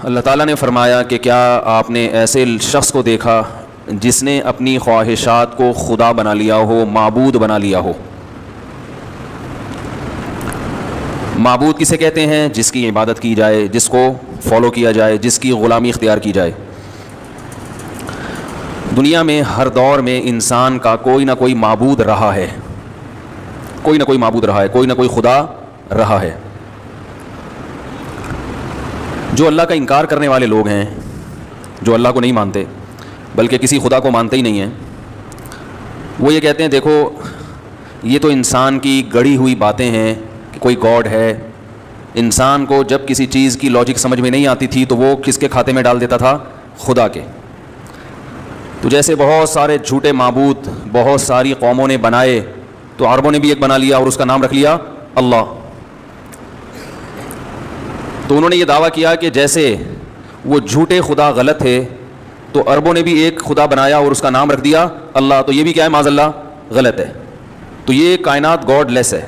اللہ تعالیٰ نے فرمایا کہ کیا آپ نے ایسے شخص کو دیکھا جس نے اپنی خواہشات کو خدا بنا لیا ہو، معبود بنا لیا ہو؟ معبود کسے کہتے ہیں؟ جس کی عبادت کی جائے، جس کو فالو کیا جائے، جس کی غلامی اختیار کی جائے۔ دنیا میں ہر دور میں انسان کا کوئی نہ کوئی معبود رہا ہے، کوئی نہ کوئی معبود رہا ہے، کوئی نہ کوئی خدا رہا ہے۔ جو اللہ کا انکار کرنے والے لوگ ہیں، جو اللہ کو نہیں مانتے بلکہ کسی خدا کو مانتے ہی نہیں ہیں، وہ یہ کہتے ہیں دیکھو یہ تو انسان کی گڑی ہوئی باتیں ہیں کہ کوئی گاڈ ہے۔ انسان کو جب کسی چیز کی لاجک سمجھ میں نہیں آتی تھی تو وہ کس کے کھاتے میں ڈال دیتا تھا؟ خدا کے۔ تو جیسے بہت سارے جھوٹے معبود بہت ساری قوموں نے بنائے، تو عربوں نے بھی ایک بنا لیا اور اس کا نام رکھ لیا اللہ۔ تو انہوں نے یہ دعویٰ کیا کہ جیسے وہ جھوٹے خدا غلط تھے تو عربوں نے بھی ایک خدا بنایا اور اس کا نام رکھ دیا اللہ، تو یہ بھی کیا ہے؟ معاذ اللہ غلط ہے۔ تو یہ کائنات گاڈ لیس ہے۔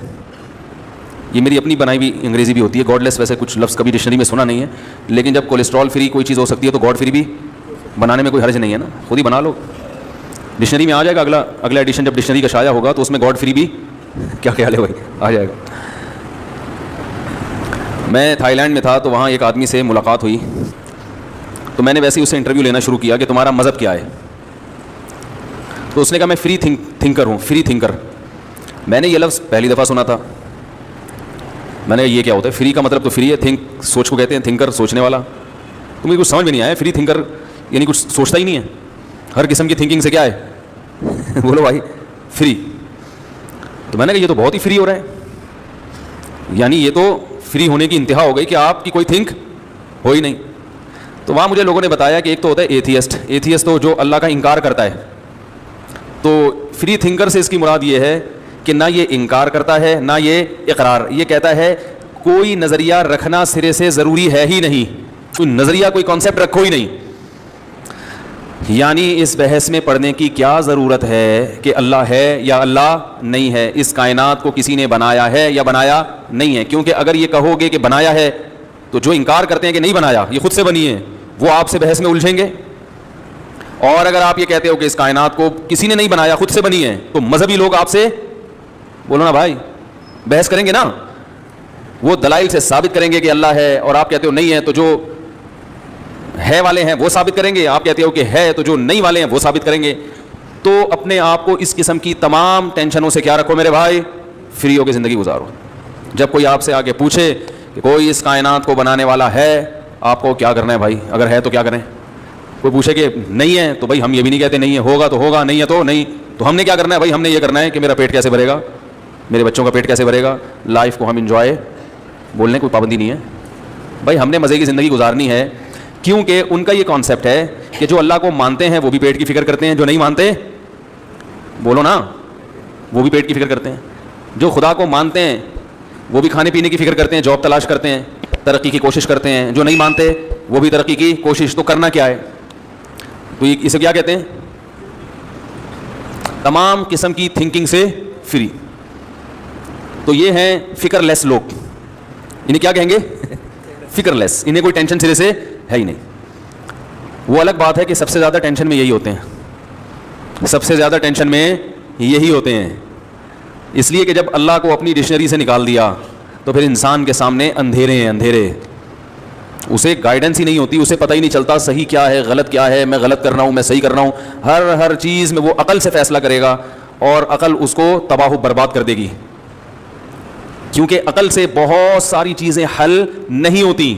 یہ میری اپنی بنائی ہوئی انگریزی بھی ہوتی ہے، گاڈ لیس ویسے کچھ لفظ کبھی ڈکشنری میں سنا نہیں ہے، لیکن جب کولیسٹرول فری کوئی چیز ہو سکتی ہے تو گاڈ فری بھی بنانے میں کوئی حرج نہیں ہے نا، خود ہی بنا لو۔ ڈکشنری میں آ جائے گا، اگلا ایڈیشن جب ڈکشنری کا شائع ہوگا تو اس میں گاڈ فری بھی کیا خیال ہے بھائی آ جائے گا۔ میں تھائی لینڈ میں تھا تو وہاں ایک آدمی سے ملاقات ہوئی، تو میں نے ویسے ہی اس سے انٹرویو لینا شروع کیا کہ تمہارا مذہب کیا ہے؟ تو اس نے کہا میں فری تھنکر ہوں، فری تھنکر۔ میں نے یہ لفظ پہلی دفعہ سنا تھا۔ میں نے یہ کیا ہوتا ہے؟ فری کا مطلب تو فری ہے، تھنک سوچ کو کہتے ہیں، تھنکر سوچنے والا۔ تو مجھے کچھ سمجھ میں نہیں آیا، فری تھنکر یعنی کچھ سوچتا ہی نہیں ہے، ہر قسم کی تھنکنگ سے کیا ہے بولو بھائی فری۔ تو میں نے کہا یہ تو بہت ہی فری ہو رہا ہے، یعنی یہ تو فری ہونے کی انتہا ہو گئی کہ آپ کی کوئی تھنک ہو ہی نہیں۔ تو وہاں مجھے لوگوں نے بتایا کہ ایک تو ہوتا ہے ایتھیسٹ، ایتھیسٹ تو جو اللہ کا انکار کرتا ہے۔ تو فری تھنکر سے اس کی مراد یہ ہے کہ نہ یہ انکار کرتا ہے نہ یہ اقرار، یہ کہتا ہے کوئی نظریہ رکھنا سرے سے ضروری ہے ہی نہیں، کوئی نظریہ کوئی کانسیپٹ رکھو ہی نہیں۔ یعنی اس بحث میں پڑھنے کی کیا ضرورت ہے کہ اللہ ہے یا اللہ نہیں ہے، اس کائنات کو کسی نے بنایا ہے یا بنایا نہیں ہے؟ کیونکہ اگر یہ کہو گے کہ بنایا ہے تو جو انکار کرتے ہیں کہ نہیں بنایا یہ خود سے بنی ہے، وہ آپ سے بحث میں الجھیں گے۔ اور اگر آپ یہ کہتے ہو کہ اس کائنات کو کسی نے نہیں بنایا خود سے بنی ہے، تو مذہبی لوگ آپ سے بولو نا بھائی بحث کریں گے نا، وہ دلائل سے ثابت کریں گے کہ اللہ ہے، اور آپ کہتے ہو نہیں ہے تو جو ہے والے ہیں وہ ثابت کریں گے، آپ کہتے ہو کہ ہے تو جو نہیں والے ہیں وہ ثابت کریں گے۔ تو اپنے آپ کو اس قسم کی تمام ٹینشنوں سے کیا رکھو میرے بھائی، فری ہو کے زندگی گزارو۔ جب کوئی آپ سے آگے پوچھے کہ کوئی اس کائنات کو بنانے والا ہے، آپ کو کیا کرنا ہے بھائی؟ اگر ہے تو کیا کریں؟ کوئی پوچھے کہ نہیں ہے تو بھائی ہم یہ بھی نہیں کہتے نہیں ہے، ہوگا تو ہوگا، نہیں ہے تو نہیں۔ تو ہم نے کیا کرنا ہے بھائی؟ ہم نے یہ کرنا ہے کہ میرا پیٹ کیسے بھرے گا، میرے بچوں کا پیٹ کیسے بھرے گا، لائف کو ہم انجوائے، بولنے کوئی پابندی نہیں ہے بھائی، ہم نے مزے کی زندگی گزارنی ہے۔ کیونکہ ان کا یہ کانسیپٹ ہے کہ جو اللہ کو مانتے ہیں وہ بھی پیٹ کی فکر کرتے ہیں، جو نہیں مانتے بولو نا وہ بھی پیٹ کی فکر کرتے ہیں، جو خدا کو مانتے ہیں وہ بھی کھانے پینے کی فکر کرتے ہیں، جاب تلاش کرتے ہیں، ترقی کی کوشش کرتے ہیں، جو نہیں مانتے وہ بھی ترقی کی کوشش۔ تو کرنا کیا ہے؟ تو اسے کیا کہتے ہیں؟ تمام قسم کی تھنکنگ سے فری۔ تو یہ ہیں فکر لیس لوگ، انہیں کیا کہیں گے؟ فکر لیس، انہیں کوئی ٹینشن سرے سے ہے ہی نہیں۔ وہ الگ بات ہے کہ سب سے زیادہ ٹینشن میں یہی ہوتے ہیں، سب سے زیادہ ٹینشن میں یہی ہوتے ہیں، اس لیے کہ جب اللہ کو اپنی ڈکشنری سے نکال دیا تو پھر انسان کے سامنے اندھیرے ہیں اندھیرے، اسے گائیڈنس ہی نہیں ہوتی، اسے پتہ ہی نہیں چلتا صحیح کیا ہے غلط کیا ہے، میں غلط کر رہا ہوں میں صحیح کر رہا ہوں۔ ہر چیز میں وہ عقل سے فیصلہ کرے گا اور عقل اس کو تباہ و برباد کر دے گی، کیونکہ عقل سے بہت ساری چیزیں حل نہیں ہوتی۔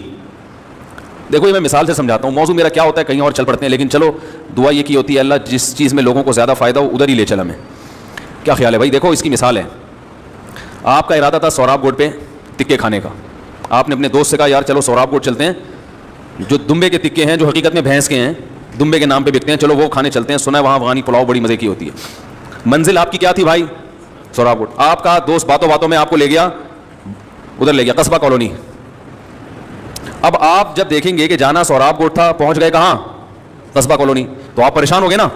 دیکھو یہ میں مثال سے سمجھاتا ہوں، موضوع میرا کیا ہوتا ہے کہیں اور چل پڑتے ہیں، لیکن چلو دعا یہ کی ہوتی ہے اللہ جس چیز میں لوگوں کو زیادہ فائدہ ہو ادھر ہی لے چلا میں۔ کیا خیال ہے بھائی؟ دیکھو اس کی مثال ہے، آپ کا ارادہ تھا سوراب گوٹ پہ تکے کھانے کا، آپ نے اپنے دوست سے کہا یار چلو سوراب گوٹ چلتے ہیں، جو دمبے کے تکے ہیں جو حقیقت میں بھینس کے ہیں، دمبے کے نام پہ بکتے ہیں، چلو وہ کھانے چلتے ہیں، سنا ہے وہاں افغانی پلاؤ بڑی مزے کی ہوتی ہے۔ منزل آپ کی کیا تھی بھائی؟ سوراب گوٹ۔ آپ کا دوست باتوں باتوں میں آپ کو لے گیا ادھر، لے گیا قصبہ کالونی۔ اب آپ جب دیکھیں گے کہ جانا سوراب گوٹ تھا، پہنچ گئے کہاں؟ قصبہ کالونی، تو آپ پریشان ہو گئے نا؟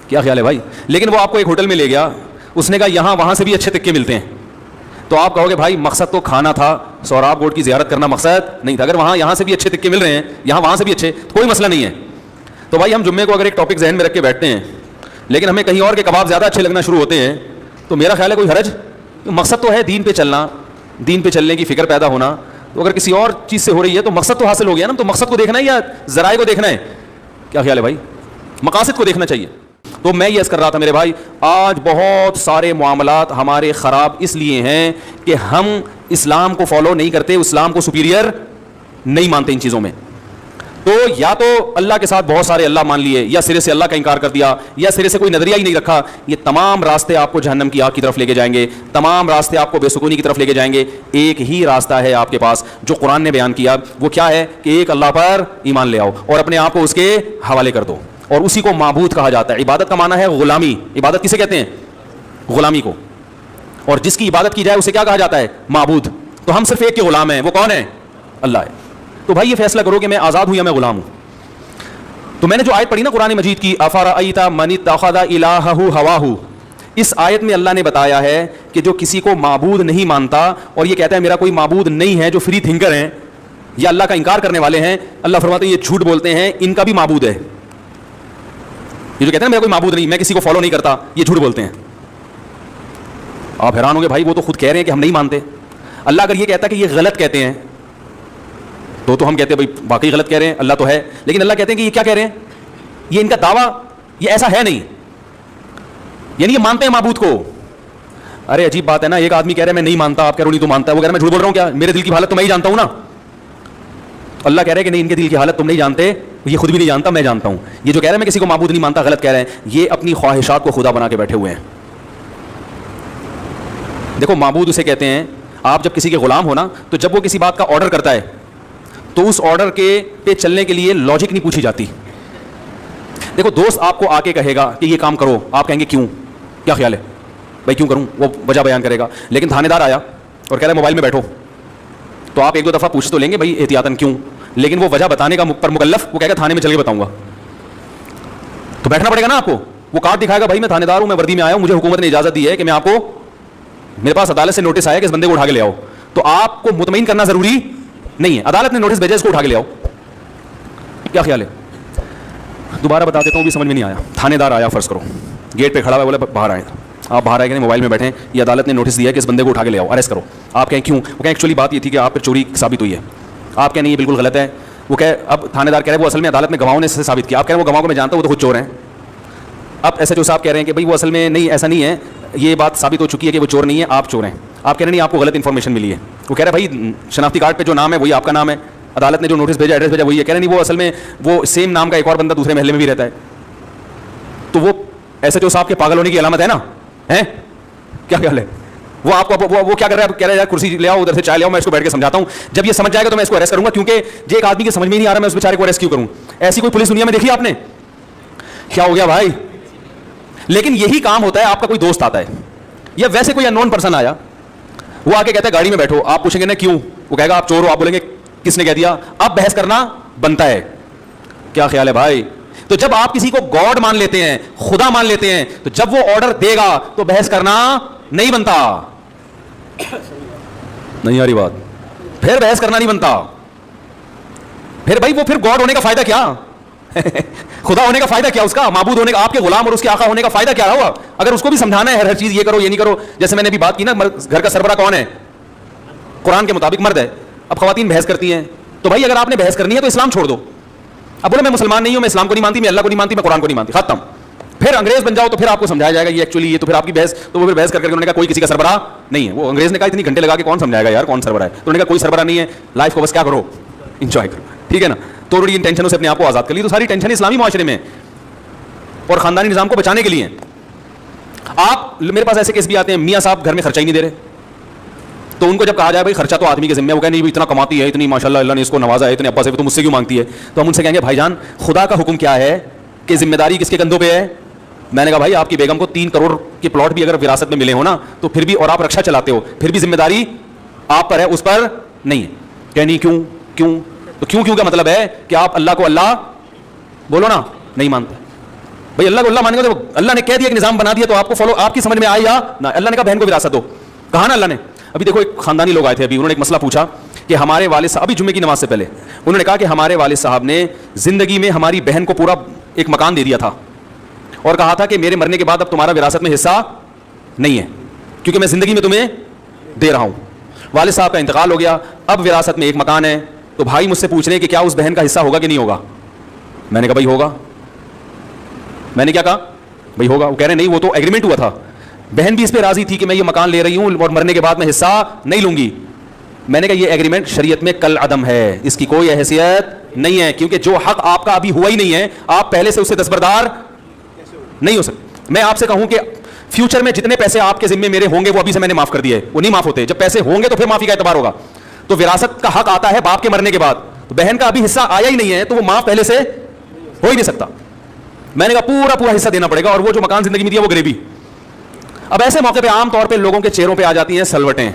کیا خیال ہے بھائی؟ لیکن وہ آپ کو ایک ہوٹل میں لے گیا، اس نے کہا یہاں وہاں سے بھی اچھے تکے ملتے ہیں، تو آپ کہو گے بھائی مقصد تو کھانا تھا, سوراب گوٹ کی زیارت کرنا مقصد نہیں تھا. اگر وہاں یہاں سے بھی اچھے تکے مل رہے ہیں, یہاں وہاں سے بھی اچھے, تو کوئی مسئلہ نہیں ہے. تو بھائی ہم جمعے کو اگر ایک ٹاپک ذہن میں رکھ کے بیٹھتے ہیں, لیکن ہمیں کہیں اور کے کباب زیادہ اچھے لگنا شروع ہوتے ہیں, تو میرا خیال ہے کوئی حرج. مقصد تو ہے دین پہ چلنا, دین پہ چلنے کی فکر پیدا ہونا. تو اگر کسی اور چیز سے ہو رہی ہے تو مقصد تو حاصل ہو گیا نا. تو مقصد کو دیکھنا ہے یا ذرائع کو دیکھنا ہے؟ کیا خیال ہے بھائی؟ مقاصد کو دیکھنا چاہیے. تو میں یہ عرض کر رہا تھا میرے بھائی, آج بہت سارے معاملات ہمارے خراب اس لیے ہیں کہ ہم اسلام کو فالو نہیں کرتے, اسلام کو سپیریئر نہیں مانتے ان چیزوں میں. تو یا تو اللہ کے ساتھ بہت سارے اللہ مان لیے, یا سرے سے اللہ کا انکار کر دیا, یا سرے سے کوئی نظریہ ہی نہیں رکھا. یہ تمام راستے آپ کو جہنم کی آگ کی طرف لے کے جائیں گے, تمام راستے آپ کو بے سکونی کی طرف لے کے جائیں گے. ایک ہی راستہ ہے آپ کے پاس جو قرآن نے بیان کیا, وہ کیا ہے کہ ایک اللہ پر ایمان لے آؤ اور اپنے آپ کو اس کے حوالے کر دو, اور اسی کو معبود کہا جاتا ہے. عبادت کا معنی ہے غلامی. عبادت کسے کہتے ہیں؟ غلامی کو. اور جس کی عبادت کی جائے اسے کیا کہا جاتا ہے؟ معبود. تو ہم صرف ایک کے غلام ہیں, وہ کون ہے؟ اللہ ہے. تو بھائی یہ فیصلہ کرو کہ میں آزاد ہوں یا میں غلام ہوں. تو میں نے جو آیت پڑھی نا قرآن مجید کی, افرأیت من اتخذ الہہ ہواہ, اس آیت میں اللہ نے بتایا ہے کہ جو کسی کو معبود نہیں مانتا اور یہ کہتا ہے میرا کوئی معبود نہیں ہے, جو فری تھنکر ہیں یا اللہ کا انکار کرنے والے ہیں, اللہ فرماتے ہیں یہ جھوٹ بولتے ہیں, ان کا بھی معبود ہے. یہ جو کہتے ہیں میرا کوئی معبود نہیں, میں کسی کو فالو نہیں کرتا, یہ جھوٹ بولتے ہیں. آپ حیران ہوں گے بھائی وہ تو خود کہہ رہے ہیں کہ ہم نہیں مانتے. اللہ اگر یہ کہتا کہ یہ غلط کہتے ہیں تو ہم کہتے ہیں بھائی واقعی غلط کہہ رہے ہیں, اللہ تو ہے. لیکن اللہ کہتے ہیں کہ یہ کیا کہہ رہے ہیں, یہ ان کا دعویٰ یہ ایسا ہے نہیں, یعنی یہ مانتے ہیں معبود کو. ارے عجیب بات ہے نا, ایک آدمی کہہ رہا ہے میں نہیں مانتا, آپ کہہ رہے ہو نہیں تو مانتا ہے, وہ کہہ رہا ہے میں جھوٹ بول رہا ہوں کیا, میرے دل کی حالت تو میں ہی جانتا ہوں نا. اللہ کہہ رہے ہیں کہ نہیں ان کے دل کی حالت تم نہیں جانتے, یہ خود بھی نہیں جانتا, میں جانتا ہوں. یہ جو کہہ رہے ہیں میں کسی کو معبود نہیں مانتا, غلط کہہ رہے ہیں. یہ اپنی خواہشات کو خدا بنا کے بیٹھے ہوئے ہیں. دیکھو معبود اسے کہتے ہیں, آپ جب کسی کے غلام ہو نا, تو جب وہ کسی بات کا آرڈر کرتا ہے تو اس آرڈر کے پہ چلنے کے لیے لاجک نہیں پوچھی جاتی. دیکھو دوست آپ کو آ کے کہے گا کہ یہ کام کرو, آپ کہیں گے کیوں, کیا خیال ہے بھائی کیوں کروں, وہ وجہ بیان کرے گا. لیکن تھانے دار آیا اور کہہ رہا ہے موبائل میں بیٹھو, تو آپ ایک دو دفعہ پوچھ تو لیں گے بھائی احتیاطاً کیوں, لیکن وہ وجہ بتانے کا پر مکلف, وہ کہے گا تھانے میں چل کے بتاؤں گا. تو بیٹھنا پڑے گا نا آپ کو. وہ کارڈ دکھائے گا بھائی میں تھانے دار ہوں, میں وردی میں آیا ہوں, مجھے حکومت نے اجازت دی ہے کہ میں آپ کو, میرے پاس عدالت سے نوٹس آیا کہ اس بندے کو اٹھا کے لے آؤ. تو آپ کو مطمئن کرنا ضروری نہیں ہے, عدالت نے نوٹس بھیجا اس کو اٹھا کے لے آؤ. کیا خیال ہے؟ دوبارہ بتا دیتا ہوں, بھی سمجھ میں نہیں آیا. تھانے دار آیا فرض کرو, گیٹ پہ کھڑا ہوا, بولے باہر آئے, آپ باہر آئے کہ نہیں موبائل میں بیٹھے, یہ عدالت نے نوٹس دیا ہے کہ اس بندے کو اٹھا کے لے آؤ, اریسٹ کرو. آپ کہیں کیوں, وہ کہیں ایکچولی بات یہ تھی کہ آپ پر چوری ثابت ہوئی ہے. آپ کہیں نہیں یہ بالکل غلط ہے. وہ کہے, اب تھانے دار کہہ رہے ہیں وہ اصل میں عدالت میں گواہوں نے سے ثابت کیا. آپ کہہ رہے ہیں وہ گواہوں کو میں جانتا ہوں, وہ تو خود چور ہیں. اب ایسے جو صاحب کہہ رہے ہیں کہ بھائی وہ اصل میں نہیں, ایسا نہیں ہے, یہ بات ثابت ہو چکی ہے کہ وہ چور نہیں ہے, آپ چور ہیں. آپ کہہ رہے ہیں نہیں آپ کو غلط انفارمیشن ملی ہے. وہ کہہ رہے ہیں بھائی شناختی کارڈ پہ جو نام ہے وہی آپ کا نام ہے, عدالت نے جو نوٹس بھیجا ایڈریس بھیجا وہی ہے. کہہ رہے ہیں نہیں وہ اصل میں وہ سیم نام کا ایک اور بندہ دوسرے محلے میں بھی رہتا ہے. تو وہ ایسے جو صاحب کے پاگل ہونے کی علامت ہے نا, ہیں کیا خیال ہے؟ وہ آپ کو وہ کیا کر رہا ہے, کہہ رہا ہے یار کرسی لے آؤ, ادھر سے چائے لے آؤ, میں اس کو بیٹھ کے سمجھاتا ہوں. جب یہ سمجھ جائے گا تو میں اس کو اریسٹ کروں گا, کیونکہ جو ایک آدمی کے سمجھ میں نہیں آ رہا میں اس بیچارے کو اریسٹ کیوں کروں. ایسی کوئی پولیس دنیا میں دیکھی آپ نے؟ کیا ہو گیا بھائی؟ لیکن یہی کام ہوتا ہے, آپ کا کوئی دوست آتا ہے یا ویسے کوئی انون پرسن آیا, وہ آ کے کہتا ہے گاڑی میں بیٹھو, آپ پوچھیں گے نا کیوں, وہ کہے گا آپ چور ہو, آپ بولیں گے کس نے کہہ دیا. اب بحث کرنا بنتا ہے. کیا خیال ہے بھائی؟ تو جب آپ کسی کو گاڈ مان لیتے ہیں, خدا مان لیتے ہیں, تو جب وہ آرڈر دے گا تو بحث کرنا نہیں بنتا. نہیں آ رہی بات؟ پھر بحث کرنا نہیں بنتا. پھر بھائی وہ پھر گاڈ ہونے کا فائدہ کیا, خدا ہونے کا فائدہ کیا, اس کا معبود ہونے کا, آپ کے غلام اور اس کے آقا ہونے کا فائدہ کیا ہوا؟ اگر اس کو بھی سمجھانا ہے ہر چیز یہ کرو یہ نہیں کرو. جیسے میں نے بھی بات کی نا, گھر کا سربراہ کون ہے؟ قرآن کے مطابق مرد ہے. اب خواتین بحث کرتی ہیں, تو بھائی اگر آپ نے بحث کرنی ہے تو اسلام چھوڑ دو. اب بولے میں مسلمان نہیں ہوں, میں اسلام کو نہیں مانتی, میں اللہ کو نہیں مانتی, میں قرآن کو نہیں مانتی, ختم. پھر انگریز بن جاؤ تو پھر آپ کو سمجھایا جائے گا یہ ایکچولی یہ, تو پھر آپ کی بحث, تو وہ پھر بحث کر کے انہوں نے کہا کوئی کسی کا سربراہ نہیں ہے. وہ انگریز نے کہا اتنی گھنٹے لگا کے کون سمجھائے گا یار کون سربراہ ہے, تو انہوں نے کہا کوئی سربراہ نہیں ہے, لائف کو بس کیا کرو, انجوائے کرو, ٹھیک ہے نا. تو ان ٹینشنوں سے اپنے آپ کو آزاد کر لی. تو ساری ٹینشن اسلامی معاشرے میں اور خاندانی نظام کو بچانے کے لیے. آپ میرے پاس ایسے کیس بھی آتے ہیں, میاں صاحب گھر میں خرچہ ہی نہیں دے رہے, تو ان کو جب کہا جائے بھائی خرچہ تو آدمی کے ذمہ ہے, وہ کہیں نہیں اتنا کماتی ہے, اتنی ماشاءاللہ اللہ نے اس کو نوازا ہے, اتنے ابا سے تو مجھ سے کیوں مانگتی ہے. تو ہم ان سے کہیں گے بھائی جان خدا کا حکم کیا ہے کہ ذمہ داری کس کے کندھوں پہ ہے. میں نے کہا بھائی آپ کی بیگم کو 3 کروڑ کے پلاٹ بھی اگر وراثت میں ملے ہو نا, تو پھر بھی, اور آپ رکشا چلاتے ہو, پھر بھی ذمہ داری آپ پر ہے, اس پر نہیں ہے. کہ نہیں کیوں کیوں, تو کیوں کیوں کا مطلب ہے کہ آپ اللہ کو اللہ بولو نا نہیں مانتے. بھائی اللہ کو اللہ مانیں گے تو اللہ نے کہہ دیا کہ نظام بنا دیا تو آپ کو فالو, آپ کی سمجھ میں آئی یا نہ. اللہ نے کہا بہن کو وراثت دو, کہا نا اللہ نے. ابھی دیکھو ایک خاندانی لوگ آئے تھے ابھی, انہوں نے ایک مسئلہ پوچھا کہ ہمارے والد صاحب, ابھی جمعے کی نماز سے پہلے انہوں نے کہا کہ ہمارے والد صاحب نے زندگی میں ہماری بہن کو پورا ایک مکان دے دیا تھا اور کہا تھا کہ میرے مرنے کے بعد اب تمہارا وراثت میں حصہ نہیں ہے کیونکہ میں زندگی میں تمہیں دے رہا ہوں. والد صاحب کا انتقال ہو گیا, اب وراثت میں ایک مکان ہے. تو بھائی مجھ سے پوچھ رہے ہیں کہ کیا اس بہن کا حصہ ہوگا کہ نہیں ہوگا. میں نے کہا بھائی ہوگا. میں نے کیا کہا بھائی ہوگا. وہ کہہ رہے نہیں, وہ تو ایگریمنٹ ہوا تھا, بہن بھی اس پہ راضی تھی کہ میں یہ مکان لے رہی ہوں اور مرنے کے بعد میں حصہ نہیں لوں گی. میں نے کہا یہ ایگریمنٹ شریعت میں کل عدم ہے, اس کی کوئی حیثیت نہیں ہے, کیونکہ جو حق آپ کا ابھی ہوا ہی نہیں ہے آپ پہلے سے اس سے دستبردار نہیں ہو سکتے. میں آپ سے کہوں کہ فیوچر میں جتنے پیسے آپ کے ذمے میرے ہوں گے وہ ابھی سے میں نے معاف کر دیے, وہ نہیں معاف ہوتے. جب پیسے ہوں گے تو پھر معافی کا اعتبار ہوگا. تو وراثت کا حق آتا ہے باپ کے مرنے کے بعد, تو بہن کا ابھی حصہ آیا ہی نہیں ہے تو وہ معاف پہلے سے ہو ہی نہیں سکتا. میں نے کہا پورا حصہ دینا پڑے گا, اور وہ جو مکان زندگی میں دیا وہ غریبی. اب ایسے موقع پہ عام طور پہ لوگوں کے چہروں پہ آ جاتی ہیں سلوٹیں,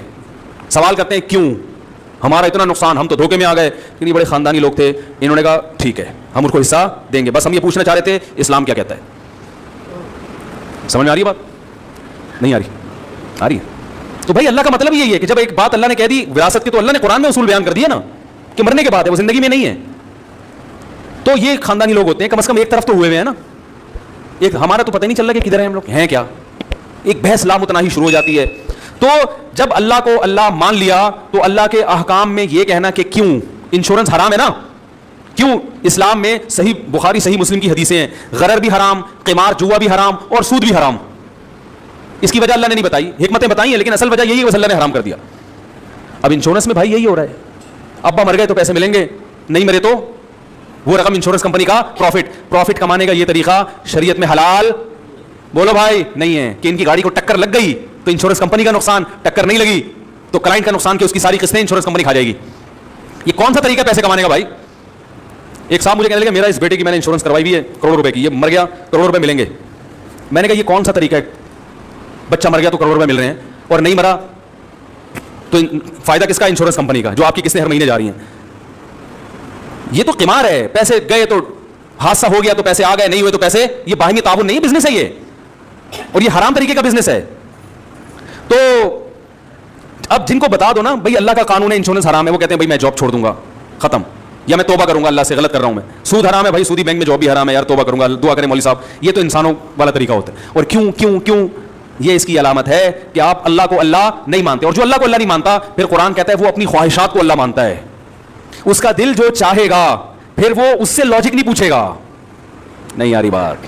سوال کرتے ہیں کیوں ہمارا اتنا نقصان, ہم تو دھوکے میں آ گئے. کیونکہ بڑے خاندانی لوگ تھے, انہوں نے کہا ٹھیک ہے ہم ان کو حصہ دیں گے. بس ہم یہ پوچھنا چاہ رہے تھے اسلام کیا کہتا ہے. سمجھ میں آ رہی ہے بات؟ نہیں آ رہی؟ آ رہی ہے. تو بھائی اللہ کا مطلب یہی ہے کہ جب ایک بات اللہ نے کہہ دی وراثت کی, تو اللہ نے قرآن میں اصول بیان کر دیا نا کہ مرنے کے بعد ہے, وہ زندگی میں نہیں ہے. تو یہ خاندانی لوگ ہوتے ہیں, کم از کم ایک طرف تو ہوئے ہوئے ہیں نا. ایک ہمارا تو پتہ نہیں چل رہا کہ کدھر ہیں ہم لوگ, ہیں کیا. ایک بحث لامتناہی شروع ہو جاتی ہے. تو جب اللہ کو اللہ مان لیا تو اللہ کے احکام میں یہ کہنا کہ کیوں انشورنس حرام ہے نا, کیوں اسلام میں صحیح بخاری صحیح مسلم کی حدیثیں ہیں, غرر بھی حرام, قمار جوا بھی حرام اور سود بھی حرام. اس کی وجہ اللہ نے نہیں بتائی, حکمتیں بتائی ہیں, لیکن اصل وجہ یہی ہے کہ اللہ نے حرام کر دیا. اب انشورنس میں بھائی یہی ہو رہا ہے, ابا مر گئے تو پیسے ملیں گے, نہیں مرے تو وہ رقم انشورنس کمپنی کا پروفٹ کمانے کا یہ طریقہ شریعت میں حلال بولو بھائی نہیں ہے. کہ ان کی گاڑی کو ٹکر لگ گئی تو انشورنس کمپنی کا نقصان, ٹکر نہیں لگی تو کلائنٹ کا نقصان, کہ اس کی ساری قسطیں انشورنس کمپنی کھا جائے گی. یہ کون سا طریقہ پیسے کمانے کا بھائی. ایک صاحب مجھے کہنے لگے میرا اس بیٹے کی میں نے انشورنس کروائی ہوئی ہے کروڑ روپے کی, یہ مر گیا کروڑ روپے ملیں گے. میں نے کہا یہ کون سا طریقہ ہے, بچہ مر گیا تو کروڑ روپے مل رہے ہیں اور نہیں مرا تو فائدہ کس کا, انشورنس کمپنی کا, جو آپ کی قسطیں ہر مہینے جا رہی ہیں. یہ تو قمار ہے, پیسے گئے تو حادثہ ہو گیا تو پیسے آ گئے, نہیں ہوئے تو پیسے, یہ باہمی تعاون نہیں ہے, بزنس ہے یہ, اور یہ حرام طریقے کا بزنس ہے. تو اب جن کو بتا دو نا بھائی اللہ کا قانون ہے انشورنس حرام ہے, وہ کہتے ہیں بھائی میں جاب چھوڑ دوں گا ختم, یا میں توبہ کروں گا اللہ سے, غلط کر رہا ہوں میں. سود حرام ہے بھائی, سودی بینک میں جاب بھی حرام ہے, یار توبہ کروں گا, دعا کریں مولوی صاحب. یہ تو انسانوں والا طریقہ ہوتا ہے. اور کیوں کیوں کیوں, یہ اس کی علامت ہے کہ آپ اللہ کو اللہ نہیں مانتے. اور جو اللہ کو اللہ نہیں مانتا, پھر قرآن کہتا ہے وہ اپنی خواہشات کو اللہ مانتا ہے. اس کا دل جو چاہے گا پھر وہ اس سے لاجک نہیں پوچھے گا. نہیں یاری بات,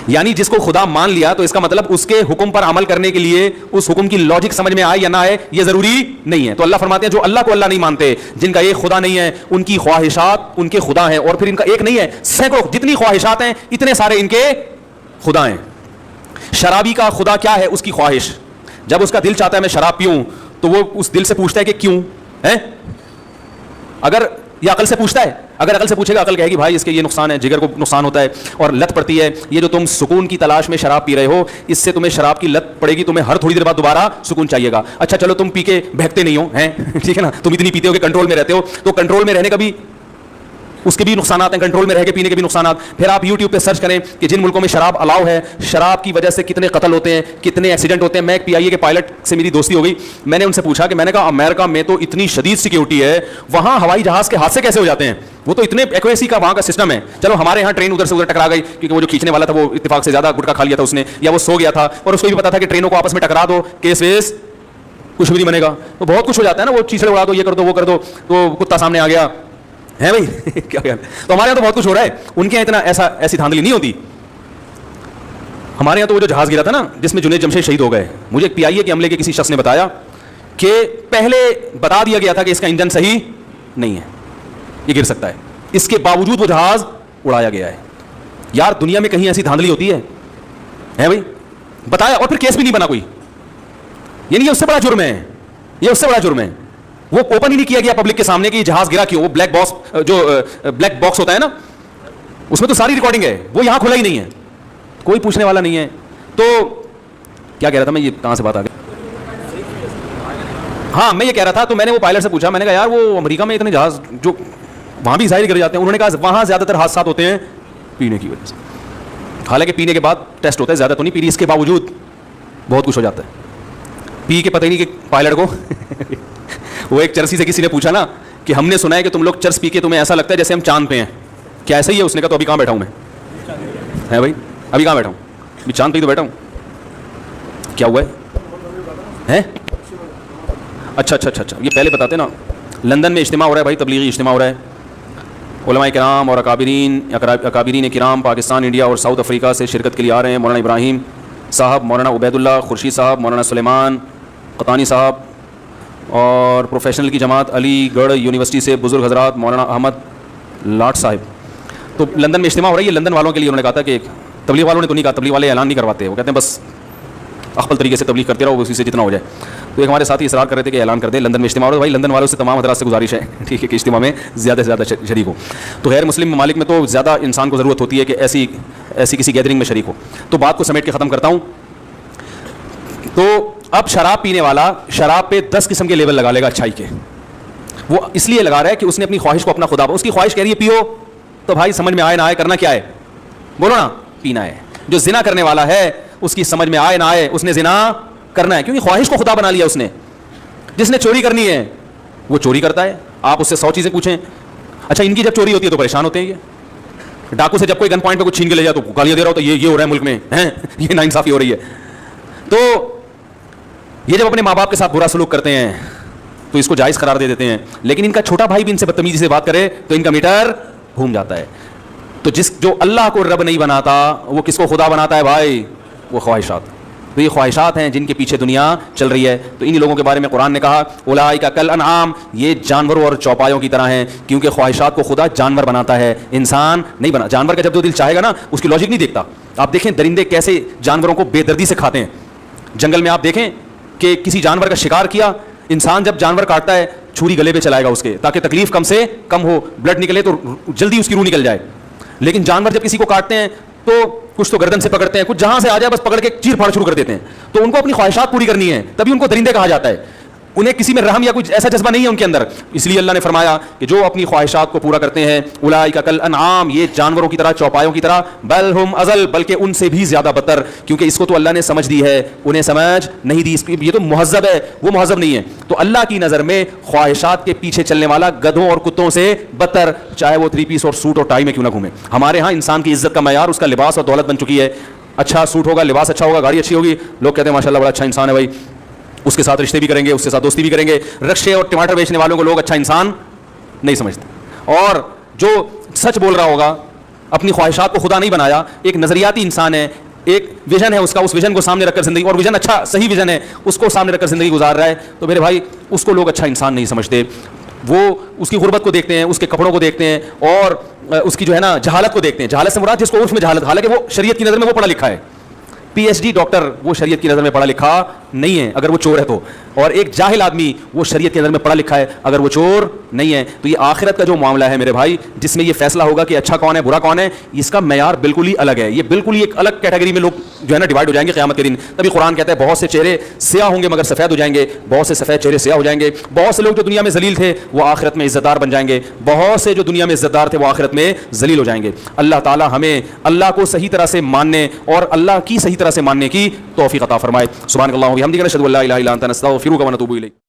یعنی جس کو خدا مان لیا تو اس کا مطلب اس کے حکم پر عمل کرنے کے لیے اس حکم کی لاجک سمجھ میں آئے یا نہ آئے یہ ضروری نہیں ہے. تو اللہ فرماتے ہیں جو اللہ کو اللہ نہیں مانتے, جن کا ایک خدا نہیں ہے, ان کی خواہشات ان کے خدا ہیں, اور پھر ان کا ایک نہیں ہے سینکڑوں, جتنی خواہشات ہیں اتنے سارے ان کے خدا ہیں. شرابی کا خدا کیا ہے, اس کی خواہش. جب اس کا دل چاہتا ہے میں شراب پیوں تو وہ اس دل سے پوچھتا ہے کہ کیوں ہے, اگر یہ عقل سے پوچھتا ہے. اگر عقل سے پوچھے گا عقل کہے گی بھائی اس کے یہ نقصان ہے, جگر کو نقصان ہوتا ہے اور لت پڑتی ہے. یہ جو تم سکون کی تلاش میں شراب پی رہے ہو, اس سے تمہیں شراب کی لت پڑے گی, تمہیں ہر تھوڑی دیر بعد دوبارہ سکون چاہیے گا. اچھا چلو تم پی کے بہکتے نہیں ہو ہیں, ٹھیک ہے نا, تم اتنی پیتے ہو کہ کنٹرول میں رہتے ہو, تو کنٹرول میں رہنے کا بھی اس کے بھی نقصانات ہیں, کنٹرول میں رہ کے پینے کے بھی نقصانات. پھر آپ یوٹیوب پہ سرچ کریں کہ جن ملکوں میں شراب الاؤ ہے, شراب کی وجہ سے کتنے قتل ہوتے ہیں, کتنے ایکسیڈنٹ ہوتے ہیں. میں ایک پی آئی اے کے پائلٹ سے میری دوستی ہو گئی, میں نے ان سے پوچھا کہ میں نے کہا امریکہ میں تو اتنی شدید سیکیورٹی ہے, وہاں ہوائی جہاز کے حادثے کیسے ہو جاتے ہیں, وہ تو اتنے ایکوریسی کا وہاں کا سسٹم ہے. چلو ہمارے یہاں ٹرین ادھر سے ادھر ٹکرا گئی کیونکہ وہ جو کھینچنے والا تھا وہ اتفاق سے زیادہ گٹکا کھا لیا تھا اس نے, یا وہ سو گیا تھا, اور اس کو بھی پتا تھا کہ ٹرینوں کو آپس میں ٹکرا دو کیس ویس کچھ بھی نہیں بنے گا, تو بہت کچھ ہو جاتا ہے نا, وہ چیزیں اڑا دو, یہ کر دو وہ کر دو, تو کتا سامنے آ گیا ہے بھائی کیا خیال. تو ہمارے یہاں تو بہت کچھ ہو رہا ہے, ان کے یہاں اتنا ایسی دھاندلی نہیں ہوتی. ہمارے یہاں تو وہ جو جہاز گرا تھا نا جس میں جنید جمشید شہید ہو گئے, مجھے ایک پی آئی اے کے عملے کے کسی شخص نے بتایا کہ پہلے بتا دیا گیا تھا کہ اس کا انجن صحیح نہیں ہے, یہ گر سکتا ہے, اس کے باوجود وہ جہاز اڑایا گیا ہے. یار دنیا میں کہیں ایسی دھاندلی ہوتی ہے بھائی, بتایا اور پھر کیس بھی نہیں بنا کوئی. یعنی یہ اس سے بڑا جرم ہے, یہ اس سے بڑا جرم ہے. وہ اوپن ہی نہیں کیا گیا پبلک کے سامنے کہ یہ جہاز گرا کیوں. وہ بلیک باکس جو بلیک باکس ہوتا ہے نا, اس میں تو ساری ریکارڈنگ ہے, وہ یہاں کھلا ہی نہیں ہے, کوئی پوچھنے والا نہیں ہے. تو کیا کہہ رہا تھا میں, یہ کہاں سے بات آ گئی, ہاں میں یہ کہہ رہا تھا. تو میں نے وہ پائلٹ سے پوچھا, میں نے کہا یار وہ امریکہ میں اتنے جہاز جو وہاں بھی ظاہر گر جاتے ہیں, انہوں نے کہا وہاں زیادہ تر حادثات ہوتے ہیں پینے کی وجہ سے. حالانکہ پینے کے بعد ٹیسٹ ہوتا ہے, زیادہ تو نہیں پی رہی, اس کے باوجود بہت کچھ ہو جاتا ہے. پی کے پتہ ہی نہیں کہ پائلٹ کو وہ ایک چرسی سے کسی نے پوچھا نا کہ ہم نے سنا ہے کہ تم لوگ چرس پی کے تمہیں ایسا لگتا ہے جیسے ہم چاند پہ ہیں, کیا ایسا ہی ہے؟ اس نے کہا تو ابھی کہاں بیٹھا ہوں میں, ہے بھائی ابھی کہاں بیٹھا ہوں, ابھی چاند پہ ہی تو بیٹھا ہوں. کیا ہوا ہے؟ اچھا اچھا اچھا اچھا, یہ پہلے بتاتے نا. لندن میں اجتماع ہو رہا ہے بھائی, تبلیغی اجتماع ہو رہا ہے. علماء کرام اور اکابرین کرام پاکستان, انڈیا اور ساؤتھ افریقہ سے شرکت کے لیے آ رہے ہیں. مولانا ابراہیم صاحب, مولانا عبید اللہ خورشید صاحب, مولانا سلیمان قطانی صاحب اور پروفیشنل کی جماعت علی گڑھ یونیورسٹی سے بزرگ حضرات مولانا احمد لاٹ صاحب. تو لندن میں اجتماع ہو رہی ہے لندن والوں کے لیے. انہوں نے کہا تھا کہ تبلیغ والوں نے تو نہیں کہا, تبلیغ والے اعلان نہیں کرواتے, وہ کہتے ہیں بس اخبل طریقے سے تبلیغ کرتے رہو, اسی سے جتنا ہو جائے. تو ایک ہمارے ساتھی اصرار کر رہے تھے کہ اعلان کر دیں لندن میں اجتماع ہو رہا ہے. بھائی لندن والوں سے تمام حضرات سے گزارش ہے, ٹھیک ہے, کہ اجتماع میں زیادہ سے زیادہ شریک ہو. تو غیر مسلم ممالک میں تو زیادہ انسان کو ضرورت ہوتی ہے کہ ایسی کسی گیدرنگ میں شریک ہو. تو بات کو سمیٹ کے ختم کرتا ہوں. تو اب شراب پینے والا شراب پہ 10 قسم کے لیبل لگا لے گا اچھائی کے. وہ اس لیے لگا رہا ہے کہ اس نے اپنی خواہش کو اپنا خدا, اس کی خواہش کہہ رہی ہے پیو, تو بھائی سمجھ میں آئے نہ آئے کرنا کیا ہے, بولو نا, پینا ہے. جو زنا کرنے والا ہے اس کی سمجھ میں آئے نہ آئے اس نے زنا کرنا ہے, کیونکہ خواہش کو خدا بنا لیا اس نے. جس نے چوری کرنی ہے وہ چوری کرتا ہے. آپ اس سے 100 چیزیں پوچھیں. اچھا ان کی جب چوری ہوتی ہے تو پریشان ہوتے ہیں. یہ ڈاکو سے جب کوئی گن پوائنٹ پہ کچھ چھین کے لے جائے تو گالیاں دے رہا ہو, تو یہ ہو رہا ہے ملک میں, یہ ناانصافی ہو رہی ہے. تو یہ جب اپنے ماں باپ کے ساتھ برا سلوک کرتے ہیں تو اس کو جائز قرار دے دیتے ہیں, لیکن ان کا چھوٹا بھائی بھی ان سے بدتمیزی سے بات کرے تو ان کا میٹر گھوم جاتا ہے. تو جو اللہ کو رب نہیں بناتا وہ کس کو خدا بناتا ہے بھائی؟ وہ خواہشات. تو یہ خواہشات ہیں جن کے پیچھے دنیا چل رہی ہے. تو انہی لوگوں کے بارے میں قرآن نے کہا اولئک کالانعام, یہ جانوروں اور چوپایوں کی طرح ہیں, کیونکہ خواہشات کو خدا جانور بناتا ہے, انسان نہیں بنا. جانور کا جب جو دل چاہے گا نا اس کی لاجک نہیں دیکھتا. آپ دیکھیں درندے کیسے جانوروں کو بے دردی سے کھاتے ہیں. جنگل میں آپ دیکھیں کہ کسی جانور کا شکار کیا, انسان جب جانور کاٹتا ہے چھری گلے پہ چلائے گا اس کے, تاکہ تکلیف کم سے کم ہو, بلڈ نکلے تو جلدی اس کی روح نکل جائے. لیکن جانور جب کسی کو کاٹتے ہیں تو کچھ تو گردن سے پکڑتے ہیں, کچھ جہاں سے آ جائے بس پکڑ کے چیر پھاڑ شروع کر دیتے ہیں. تو ان کو اپنی خواہشات پوری کرنی ہے, تبھی ان کو درندے کہا جاتا ہے. انہیں کسی میں رحم یا کچھ ایسا جذبہ نہیں ہے ان کے اندر. اس لیے اللہ نے فرمایا کہ جو اپنی خواہشات کو پورا کرتے ہیں اولئک کالانعام, یہ جانوروں کی طرح چوپایوں کی طرح, بل ہم اضل, بلکہ ان سے بھی زیادہ بدتر, کیونکہ اس کو تو اللہ نے سمجھ دی ہے, انہیں سمجھ نہیں دی. یہ تو مہذب ہے, وہ مہذب نہیں ہے. تو اللہ کی نظر میں خواہشات کے پیچھے چلنے والا گدھوں اور کتوں سے بدتر, چاہے وہ 3 پیس اور سوٹ اور ٹائی میں کیوں نہ گھومے. ہمارے ہاں انسان کی عزت کا معیار اس کا لباس اور دولت بن چکی ہے. اچھا سوٹ ہوگا, لباس اچھا ہوگا, گاڑی اچھی ہوگی, لوگ کہتے ہیں ماشاءاللہ بڑا اچھا انسان ہے بھائی, اس کے ساتھ رشتے بھی کریں گے, اس کے ساتھ دوستی بھی کریں گے. رکشے اور ٹماٹر بیچنے والوں کو لوگ اچھا انسان نہیں سمجھتے. اور جو سچ بول رہا ہوگا, اپنی خواہشات کو خدا نہیں بنایا, ایک نظریاتی انسان ہے, ایک ویژن ہے اس کا, اس ویژن کو سامنے رکھ کر زندگی, اور ویژن اچھا صحیح ویژن ہے, اس کو سامنے رکھ کر زندگی گزار رہا ہے, تو میرے بھائی اس کو لوگ اچھا انسان نہیں سمجھتے. وہ اس کی غربت کو دیکھتے ہیں, اس کے کپڑوں کو دیکھتے ہیں, اور اس کی جو ہے نا جہالت کو دیکھتے ہیں. جہالت سے مراد جس کو عرف میں جہالت, حالانکہ وہ شریعت کی نظر میں وہ پڑھا لکھا ہے. PhD ڈاکٹر وہ شریعت کی نظر میں پڑھا لکھا نہیں ہے اگر وہ چور ہے تو, اور ایک جاہل آدمی وہ شریعت کی نظر میں پڑھا لکھا ہے اگر وہ چور نہیں ہے. تو یہ آخرت کا جو معاملہ ہے میرے بھائی, جس میں یہ فیصلہ ہوگا کہ اچھا کون ہے برا کون ہے, اس کا معیار بالکل ہی الگ ہے. یہ بالکل ہی ایک الگ کیٹیگری میں لوگ جو ہے نا ڈیوائڈ ہو جائیں گے قیامت کے دن. تبھی قرآن کہتا ہے بہت سے چہرے سیاہ ہوں گے مگر سفید ہو جائیں گے, بہت سے سفید چہرے سیاہ ہو جائیں گے. بہت سے لوگ جو دنیا میں ذلیل تھے وہ آخرت میں عزت دار بن جائیں گے, بہت سے جو دنیا میں عزت دار تھے وہ آخرت میں ذلیل ہو جائیں گے. اللہ تعالی ہمیں اللہ کو صحیح طرح سے ماننے اور اللہ کی صحیح طرح سے ماننے کی توفیق عطا فرمائے. سبحان اللہ و بحمدہ, نشہد ان لا الہ الا انت, نستغفرک و نتوب الیک.